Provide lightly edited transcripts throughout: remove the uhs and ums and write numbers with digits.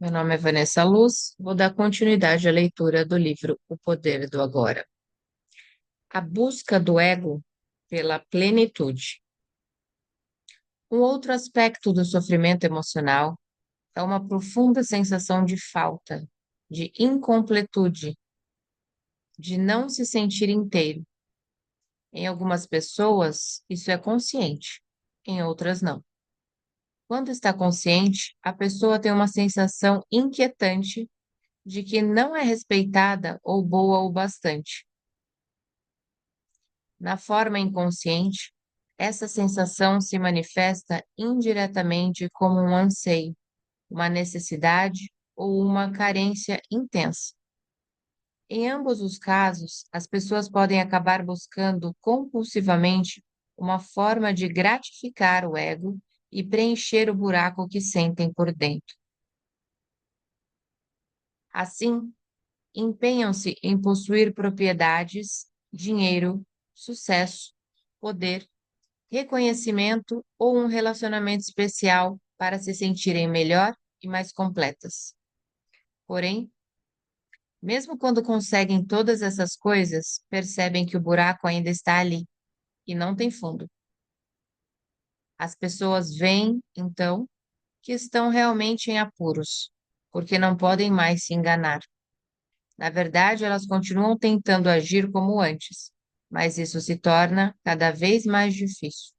Meu nome é Vanessa Luz, vou dar continuidade à leitura do livro O Poder do Agora. A busca do ego pela plenitude. Um outro aspecto do sofrimento emocional é uma profunda sensação de falta, de incompletude, de não se sentir inteiro. Em algumas pessoas, isso é consciente, em outras, não. Quando está consciente, a pessoa tem uma sensação inquietante de que não é respeitada ou boa o bastante. Na forma inconsciente, essa sensação se manifesta indiretamente como um anseio, uma necessidade ou uma carência intensa. Em ambos os casos, as pessoas podem acabar buscando compulsivamente uma forma de gratificar o ego e preencher o buraco que sentem por dentro. Assim, empenham-se em possuir propriedades, dinheiro, sucesso, poder, reconhecimento ou um relacionamento especial para se sentirem melhor e mais completas. Porém, mesmo quando conseguem todas essas coisas, percebem que o buraco ainda está ali e não tem fundo. As pessoas veem, então, que estão realmente em apuros, porque não podem mais se enganar. Na verdade, elas continuam tentando agir como antes, mas isso se torna cada vez mais difícil.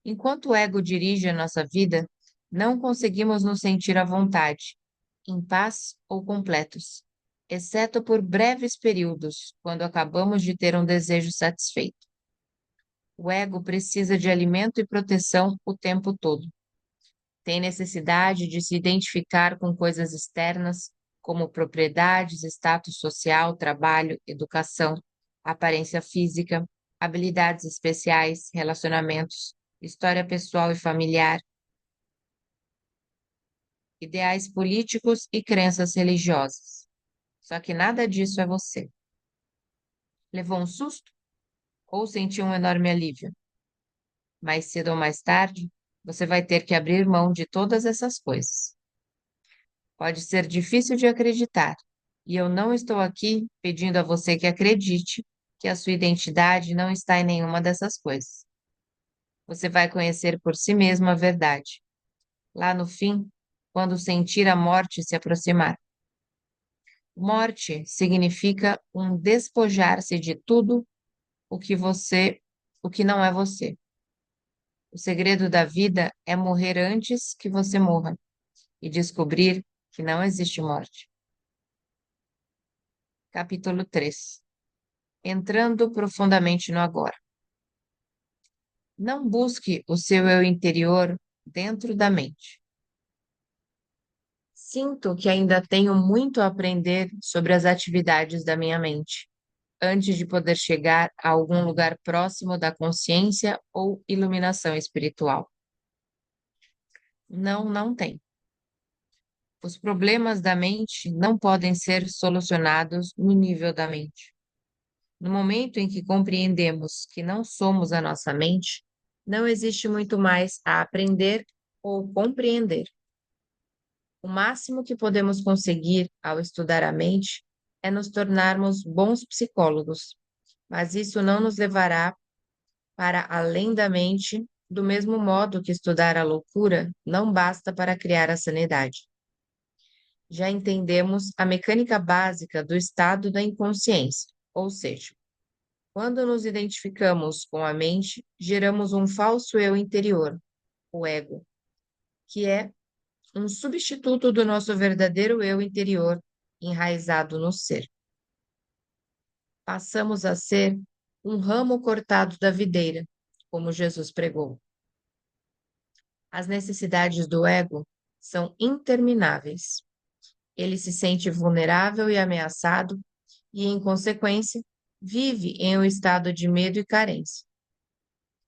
Enquanto o ego dirige a nossa vida, não conseguimos nos sentir à vontade, em paz ou completos, exceto por breves períodos, quando acabamos de ter um desejo satisfeito. O ego precisa de alimento e proteção o tempo todo. Tem necessidade de se identificar com coisas externas, como propriedades, status social, trabalho, educação, aparência física, habilidades especiais, relacionamentos, história pessoal e familiar, ideais políticos e crenças religiosas. Só que nada disso é você. Levou um susto ou sentiu um enorme alívio? Mais cedo ou mais tarde, você vai ter que abrir mão de todas essas coisas. Pode ser difícil de acreditar, e eu não estou aqui pedindo a você que acredite que a sua identidade não está em nenhuma dessas coisas. Você vai conhecer por si mesmo a verdade, lá no fim, quando sentir a morte se aproximar. Morte significa um despojar-se de tudo o que não é você. O segredo da vida é morrer antes que você morra e descobrir que não existe morte. Capítulo 3. Entrando profundamente no agora. Não busque o seu eu interior dentro da mente. Sinto que ainda tenho muito a aprender sobre as atividades da minha mente, antes de poder chegar a algum lugar próximo da consciência ou iluminação espiritual. Não, não tem. Os problemas da mente não podem ser solucionados no nível da mente. No momento em que compreendemos que não somos a nossa mente, não existe muito mais a aprender ou compreender. O máximo que podemos conseguir ao estudar a mente é nos tornarmos bons psicólogos, mas isso não nos levará para além da mente, do mesmo modo que estudar a loucura não basta para criar a sanidade. Já entendemos a mecânica básica do estado da inconsciência, ou seja, quando nos identificamos com a mente, geramos um falso eu interior, o ego, que é um substituto do nosso verdadeiro eu interior, enraizado no ser. Passamos a ser um ramo cortado da videira, como Jesus pregou. As necessidades do ego são intermináveis. Ele se sente vulnerável e ameaçado e, em consequência, vive em um estado de medo e carência.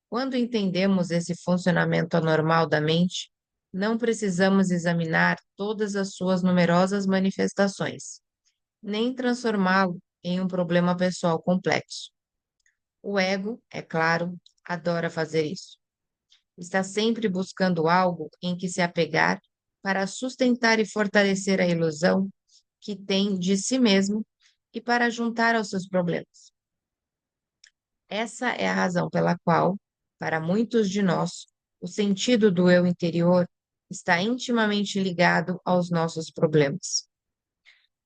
Quando entendemos esse funcionamento anormal da mente, não precisamos examinar todas as suas numerosas manifestações, nem transformá-lo em um problema pessoal complexo. O ego, é claro, adora fazer isso. Está sempre buscando algo em que se apegar para sustentar e fortalecer a ilusão que tem de si mesmo e para juntar aos seus problemas. Essa é a razão pela qual, para muitos de nós, o sentido do eu interior está intimamente ligado aos nossos problemas.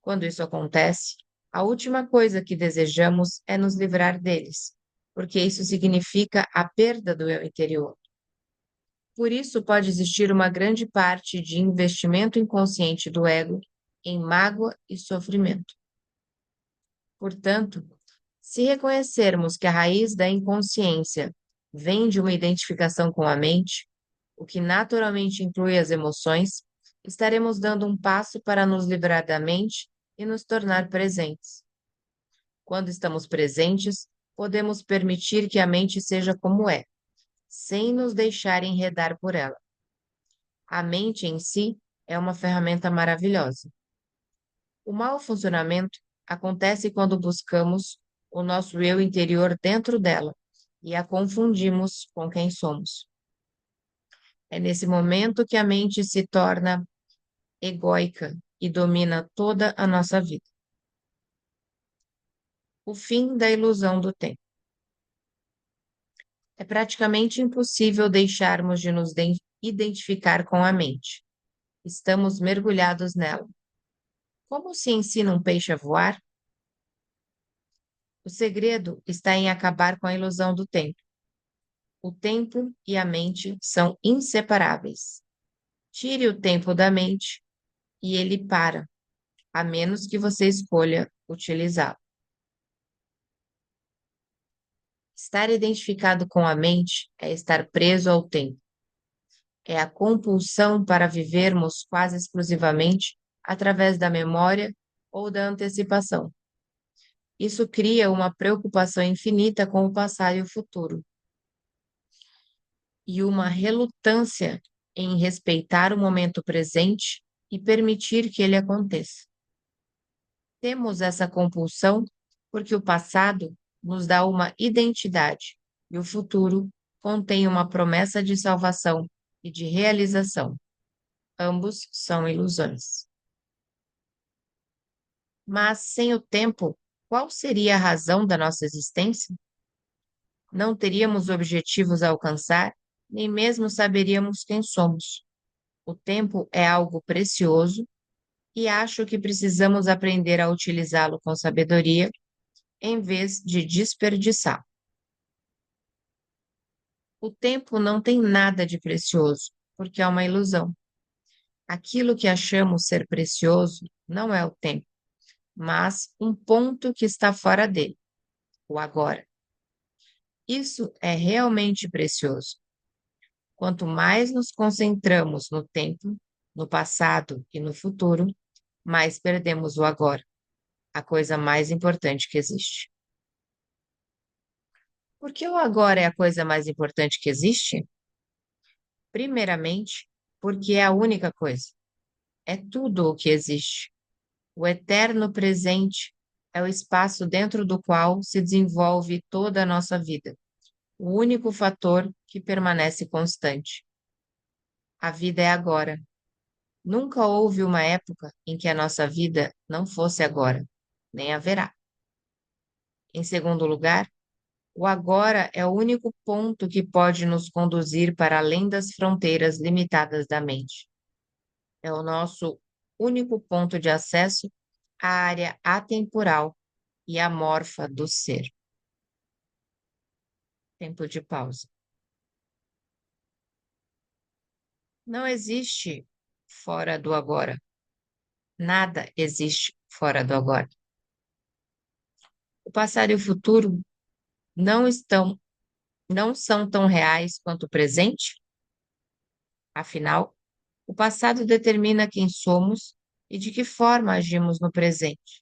Quando isso acontece, a última coisa que desejamos é nos livrar deles, porque isso significa a perda do eu interior. Por isso, pode existir uma grande parte de investimento inconsciente do ego em mágoa e sofrimento. Portanto, se reconhecermos que a raiz da inconsciência vem de uma identificação com a mente, o que naturalmente inclui as emoções, estaremos dando um passo para nos livrar da mente e nos tornar presentes. Quando estamos presentes, podemos permitir que a mente seja como é, sem nos deixar enredar por ela. A mente em si é uma ferramenta maravilhosa. O mau funcionamento acontece quando buscamos o nosso eu interior dentro dela e a confundimos com quem somos. É nesse momento que a mente se torna egóica e domina toda a nossa vida. O fim da ilusão do tempo. É praticamente impossível deixarmos de nos identificar com a mente. Estamos mergulhados nela. Como se ensina um peixe a voar? O segredo está em acabar com a ilusão do tempo. O tempo e a mente são inseparáveis. Tire o tempo da mente e ele para, a menos que você escolha utilizá-lo. Estar identificado com a mente é estar preso ao tempo. É a compulsão para vivermos quase exclusivamente através da memória ou da antecipação. Isso cria uma preocupação infinita com o passado e o futuro, e uma relutância em respeitar o momento presente e permitir que ele aconteça. Temos essa compulsão porque o passado nos dá uma identidade e o futuro contém uma promessa de salvação e de realização. Ambos são ilusões. Mas sem o tempo, qual seria a razão da nossa existência? Não teríamos objetivos a alcançar, nem mesmo saberíamos quem somos. O tempo é algo precioso e acho que precisamos aprender a utilizá-lo com sabedoria em vez de desperdiçar. O tempo não tem nada de precioso, porque é uma ilusão. Aquilo que achamos ser precioso não é o tempo, mas um ponto que está fora dele, o agora. Isso é realmente precioso. Quanto mais nos concentramos no tempo, no passado e no futuro, mais perdemos o agora, a coisa mais importante que existe. Por que o agora é a coisa mais importante que existe? Primeiramente, porque é a única coisa. É tudo o que existe. O eterno presente é o espaço dentro do qual se desenvolve toda a nossa vida. O único fator que permanece constante. A vida é agora. Nunca houve uma época em que a nossa vida não fosse agora, nem haverá. Em segundo lugar, o agora é o único ponto que pode nos conduzir para além das fronteiras limitadas da mente. É o nosso único ponto de acesso à área atemporal e amorfa do ser. Tempo de pausa. Não existe fora do agora. Nada existe fora do agora. O passado e o futuro não estão, não são tão reais quanto o presente. Afinal, o passado determina quem somos e de que forma agimos no presente.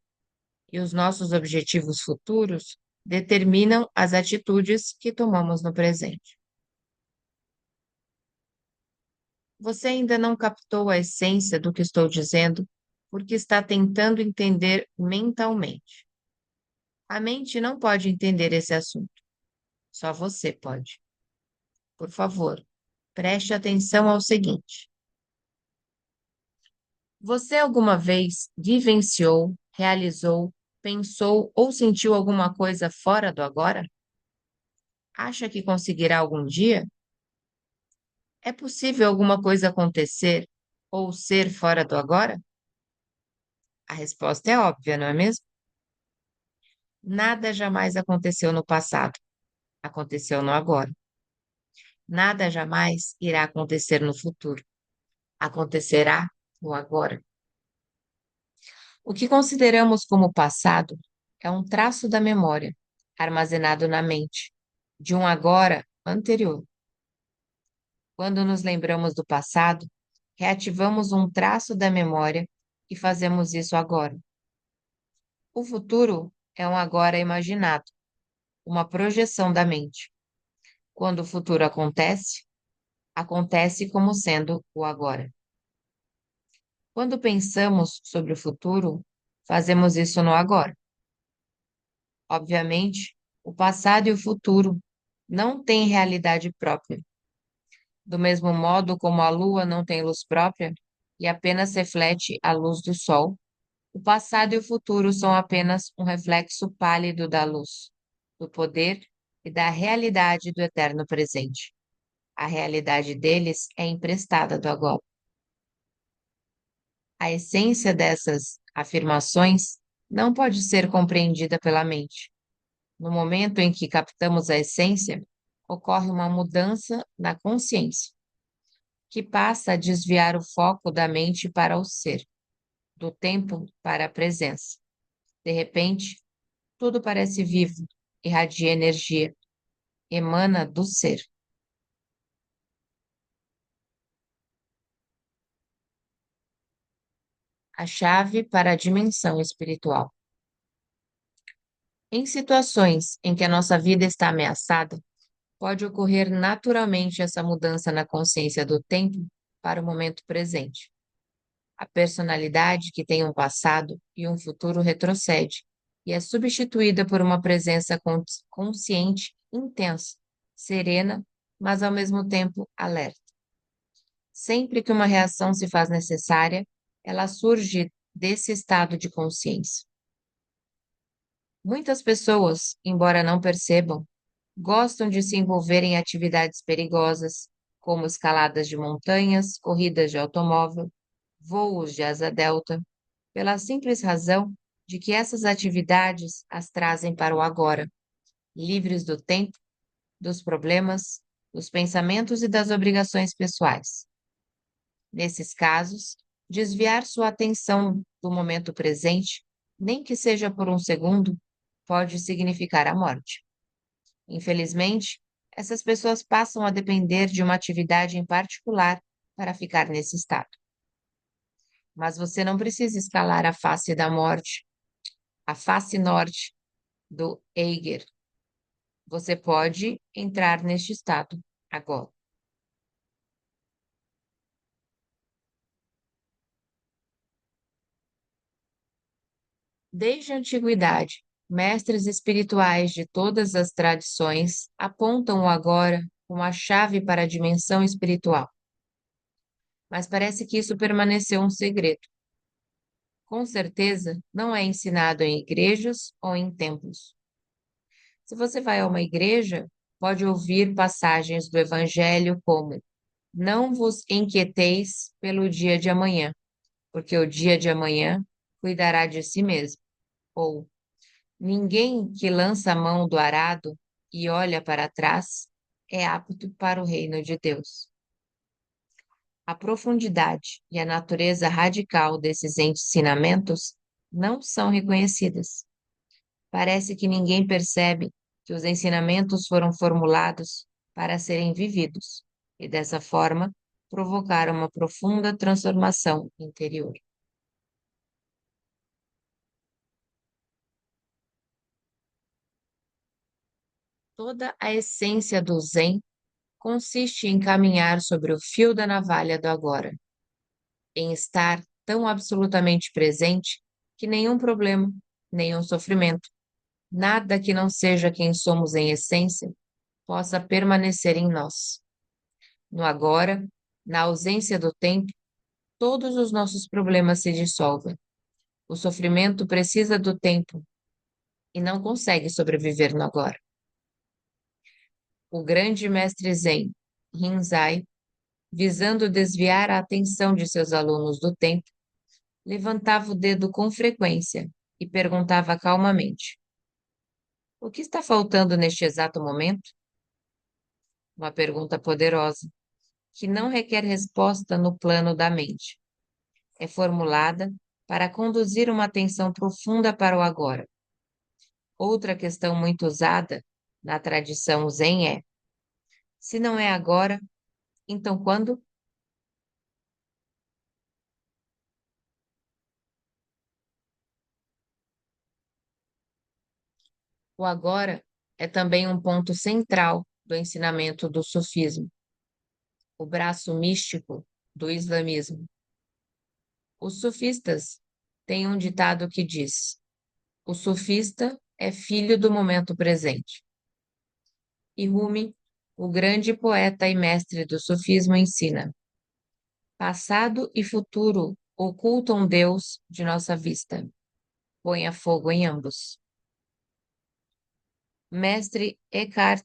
E os nossos objetivos futuros determinam as atitudes que tomamos no presente. Você ainda não captou a essência do que estou dizendo, porque está tentando entender mentalmente. A mente não pode entender esse assunto. Só você pode. Por favor, preste atenção ao seguinte. Você alguma vez vivenciou, realizou, pensou ou sentiu alguma coisa fora do agora? Acha que conseguirá algum dia? É possível alguma coisa acontecer ou ser fora do agora? A resposta é óbvia, não é mesmo? Nada jamais aconteceu no passado, aconteceu no agora. Nada jamais irá acontecer no futuro, acontecerá no agora. O que consideramos como passado é um traço da memória, armazenado na mente, de um agora anterior. Quando nos lembramos do passado, reativamos um traço da memória e fazemos isso agora. O futuro é um agora imaginado, uma projeção da mente. Quando o futuro acontece, acontece como sendo o agora. Quando pensamos sobre o futuro, fazemos isso no agora. Obviamente, o passado e o futuro não têm realidade própria. Do mesmo modo como a lua não tem luz própria e apenas reflete a luz do sol, o passado e o futuro são apenas um reflexo pálido da luz, do poder e da realidade do eterno presente. A realidade deles é emprestada do agora. A essência dessas afirmações não pode ser compreendida pela mente. No momento em que captamos a essência, ocorre uma mudança na consciência, que passa a desviar o foco da mente para o ser, do tempo para a presença. De repente, tudo parece vivo, irradia energia, emana do ser. A chave para a dimensão espiritual. Em situações em que a nossa vida está ameaçada, pode ocorrer naturalmente essa mudança na consciência do tempo para o momento presente. A personalidade que tem um passado e um futuro retrocede e é substituída por uma presença consciente intensa, serena, mas ao mesmo tempo alerta. Sempre que uma reação se faz necessária, ela surge desse estado de consciência. Muitas pessoas, embora não percebam, gostam de se envolver em atividades perigosas, como escaladas de montanhas, corridas de automóvel, voos de asa delta, pela simples razão de que essas atividades as trazem para o agora, livres do tempo, dos problemas, dos pensamentos e das obrigações pessoais. Nesses casos, desviar sua atenção do momento presente, nem que seja por um segundo, pode significar a morte. Infelizmente, essas pessoas passam a depender de uma atividade em particular para ficar nesse estado. Mas você não precisa escalar a face da morte, a face norte do Eiger. Você pode entrar neste estado agora. Desde a antiguidade, mestres espirituais de todas as tradições apontam o agora como a chave para a dimensão espiritual. Mas parece que isso permaneceu um segredo. Com certeza, não é ensinado em igrejas ou em templos. Se você vai a uma igreja, pode ouvir passagens do Evangelho como: Não vos inquieteis pelo dia de amanhã, porque o dia de amanhã cuidará de si mesmo. Ou ninguém que lança a mão do arado e olha para trás é apto para o reino de Deus. A profundidade e a natureza radical desses ensinamentos não são reconhecidas. Parece que ninguém percebe que os ensinamentos foram formulados para serem vividos e, dessa forma, provocar uma profunda transformação interior. Toda a essência do Zen consiste em caminhar sobre o fio da navalha do agora, em estar tão absolutamente presente que nenhum problema, nenhum sofrimento, nada que não seja quem somos em essência, possa permanecer em nós. No agora, na ausência do tempo, todos os nossos problemas se dissolvem. O sofrimento precisa do tempo e não consegue sobreviver no agora. O grande mestre Zen, Rinzai, visando desviar a atenção de seus alunos do tempo, levantava o dedo com frequência e perguntava calmamente: o que está faltando neste exato momento? Uma pergunta poderosa, que não requer resposta no plano da mente. É formulada para conduzir uma atenção profunda para o agora. Outra questão muito usada na tradição Zen é: se não é agora, então quando? O agora é também um ponto central do ensinamento do sufismo, o braço místico do islamismo. Os sufistas têm um ditado que diz: o sufista é filho do momento presente. E Rumi, o grande poeta e mestre do sufismo, ensina: passado e futuro ocultam Deus de nossa vista. Ponha fogo em ambos. Mestre Eckhart,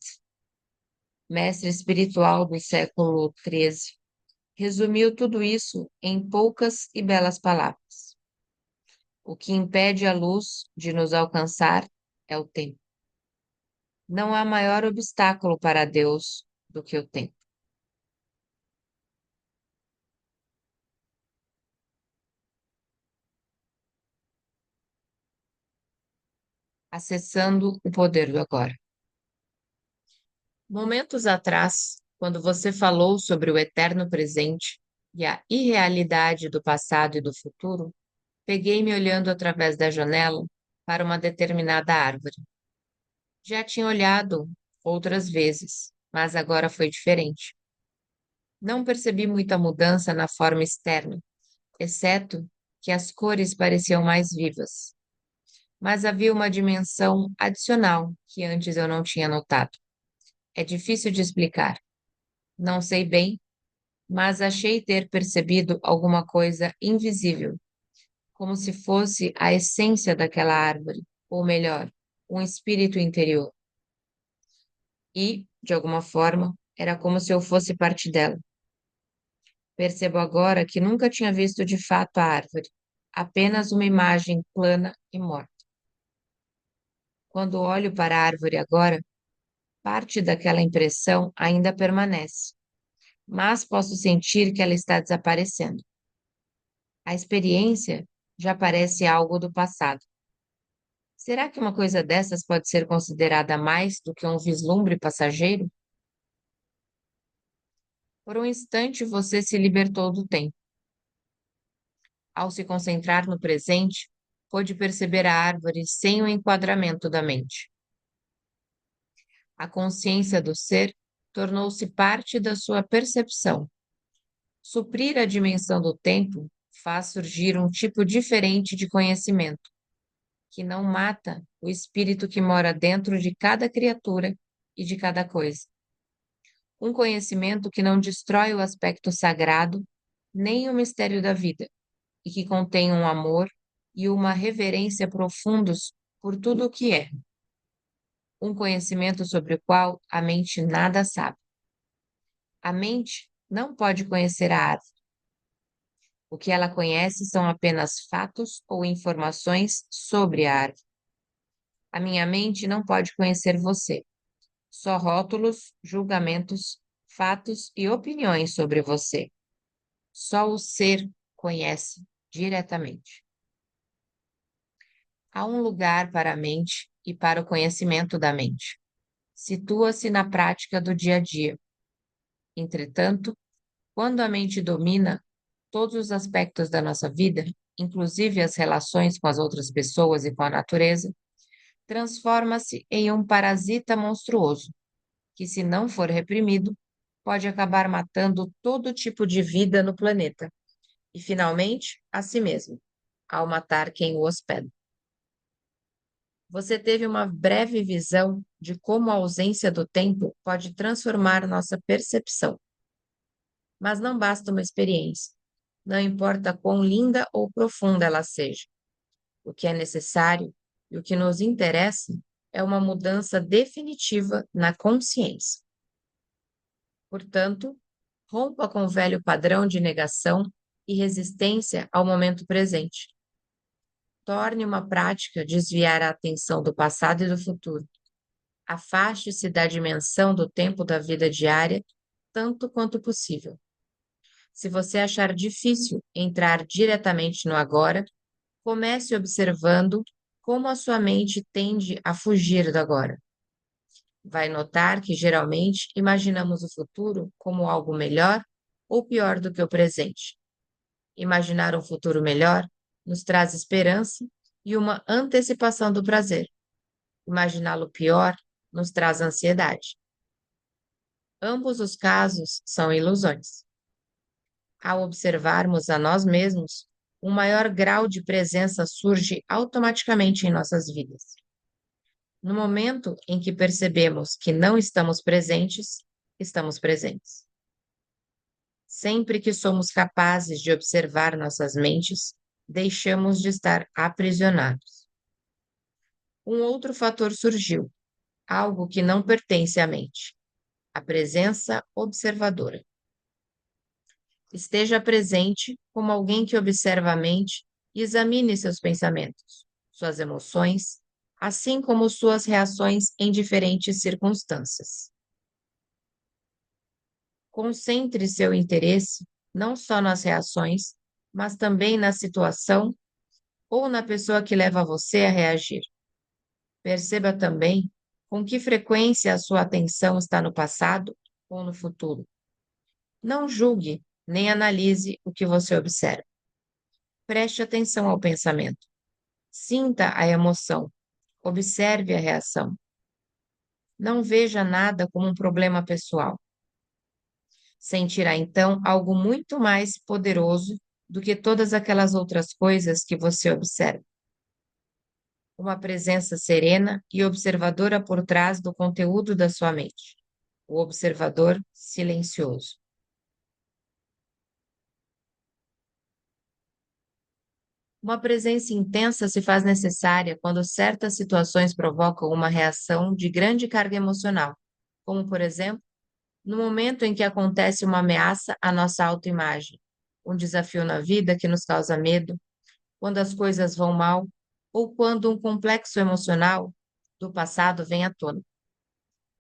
mestre espiritual do século XIII, resumiu tudo isso em poucas e belas palavras. O que impede a luz de nos alcançar é o tempo. Não há maior obstáculo para Deus do que o tempo. Acessando o poder do agora. Momentos atrás, quando você falou sobre o eterno presente e a irrealidade do passado e do futuro, peguei-me olhando através da janela para uma determinada árvore. Já tinha olhado outras vezes, mas agora foi diferente. Não percebi muita mudança na forma externa, exceto que as cores pareciam mais vivas. Mas havia uma dimensão adicional que antes eu não tinha notado. É difícil de explicar. Não sei bem, mas achei ter percebido alguma coisa invisível, como se fosse a essência daquela árvore, ou melhor, um espírito interior. E, de alguma forma, era como se eu fosse parte dela. Percebo agora que nunca tinha visto de fato a árvore, apenas uma imagem plana e morta. Quando olho para a árvore agora, parte daquela impressão ainda permanece, mas posso sentir que ela está desaparecendo. A experiência já parece algo do passado. Será que uma coisa dessas pode ser considerada mais do que um vislumbre passageiro? Por um instante você se libertou do tempo. Ao se concentrar no presente, pôde perceber a árvore sem o enquadramento da mente. A consciência do ser tornou-se parte da sua percepção. Suprir a dimensão do tempo faz surgir um tipo diferente de conhecimento, que não mata o espírito que mora dentro de cada criatura e de cada coisa. Um conhecimento que não destrói o aspecto sagrado, nem o mistério da vida, e que contém um amor e uma reverência profundos por tudo o que é. Um conhecimento sobre o qual a mente nada sabe. A mente não pode conhecer a árvore. O que ela conhece são apenas fatos ou informações sobre a árvore. A minha mente não pode conhecer você. Só rótulos, julgamentos, fatos e opiniões sobre você. Só o ser conhece diretamente. Há um lugar para a mente e para o conhecimento da mente. Situa-se na prática do dia a dia. Entretanto, quando a mente domina todos os aspectos da nossa vida, inclusive as relações com as outras pessoas e com a natureza, transforma-se em um parasita monstruoso, que, se não for reprimido, pode acabar matando todo tipo de vida no planeta e, finalmente, a si mesmo, ao matar quem o hospeda. Você teve uma breve visão de como a ausência do tempo pode transformar nossa percepção. Mas não basta uma experiência. não importa quão linda ou profunda ela seja. O que é necessário e o que nos interessa é uma mudança definitiva na consciência. Portanto, rompa com o velho padrão de negação e resistência ao momento presente. Torne uma prática desviar a atenção do passado e do futuro. Afaste-se da dimensão do tempo da vida diária tanto quanto possível. Se você achar difícil entrar diretamente no agora, comece observando como a sua mente tende a fugir do agora. Vai notar que geralmente imaginamos o futuro como algo melhor ou pior do que o presente. Imaginar um futuro melhor nos traz esperança e uma antecipação do prazer. Imaginá-lo pior nos traz ansiedade. Ambos os casos são ilusões. Ao observarmos a nós mesmos, um maior grau de presença surge automaticamente em nossas vidas. No momento em que percebemos que não estamos presentes, estamos presentes. Sempre que somos capazes de observar nossas mentes, deixamos de estar aprisionados. Um outro fator surgiu, algo que não pertence à mente: a presença observadora. Esteja presente como alguém que observa a mente e examine seus pensamentos, suas emoções, assim como suas reações em diferentes circunstâncias. Concentre seu interesse não só nas reações, mas também na situação ou na pessoa que leva você a reagir. Perceba também com que frequência a sua atenção está no passado ou no futuro. Não julgue nem analise o que você observa. Preste atenção ao pensamento. Sinta a emoção. Observe a reação. Não veja nada como um problema pessoal. Sentirá então algo muito mais poderoso do que todas aquelas outras coisas que você observa. Uma presença serena e observadora por trás do conteúdo da sua mente. O observador silencioso. Uma presença intensa se faz necessária quando certas situações provocam uma reação de grande carga emocional, como, por exemplo, no momento em que acontece uma ameaça à nossa autoimagem, um desafio na vida que nos causa medo, quando as coisas vão mal ou quando um complexo emocional do passado vem à tona.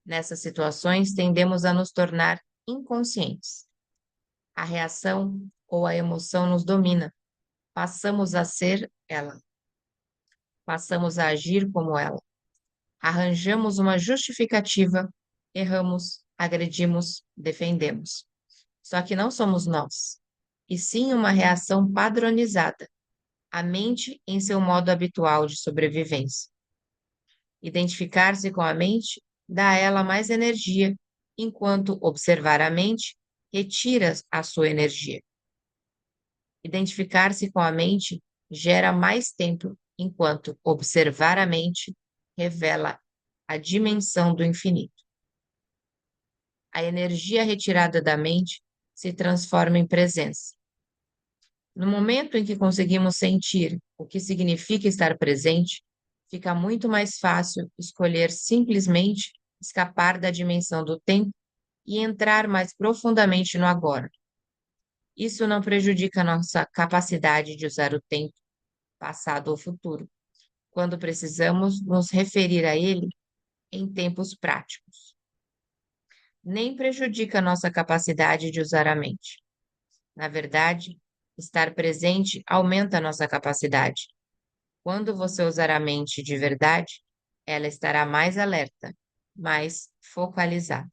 Nessas situações, tendemos a nos tornar inconscientes. A reação ou a emoção nos domina. Passamos a ser ela. Passamos a agir como ela. Arranjamos uma justificativa, erramos, agredimos, defendemos. Só que não somos nós, e sim uma reação padronizada, a mente em seu modo habitual de sobrevivência. Identificar-se com a mente dá a ela mais energia, enquanto observar a mente retira a sua energia. Identificar-se com a mente gera mais tempo, enquanto observar a mente revela a dimensão do infinito. A energia retirada da mente se transforma em presença. No momento em que conseguimos sentir o que significa estar presente, fica muito mais fácil escolher simplesmente escapar da dimensão do tempo e entrar mais profundamente no agora. Isso não prejudica nossa capacidade de usar o tempo, passado ou futuro, quando precisamos nos referir a ele em tempos práticos. Nem prejudica nossa capacidade de usar a mente. Na verdade, estar presente aumenta a nossa capacidade. Quando você usar a mente de verdade, ela estará mais alerta, mais focalizada.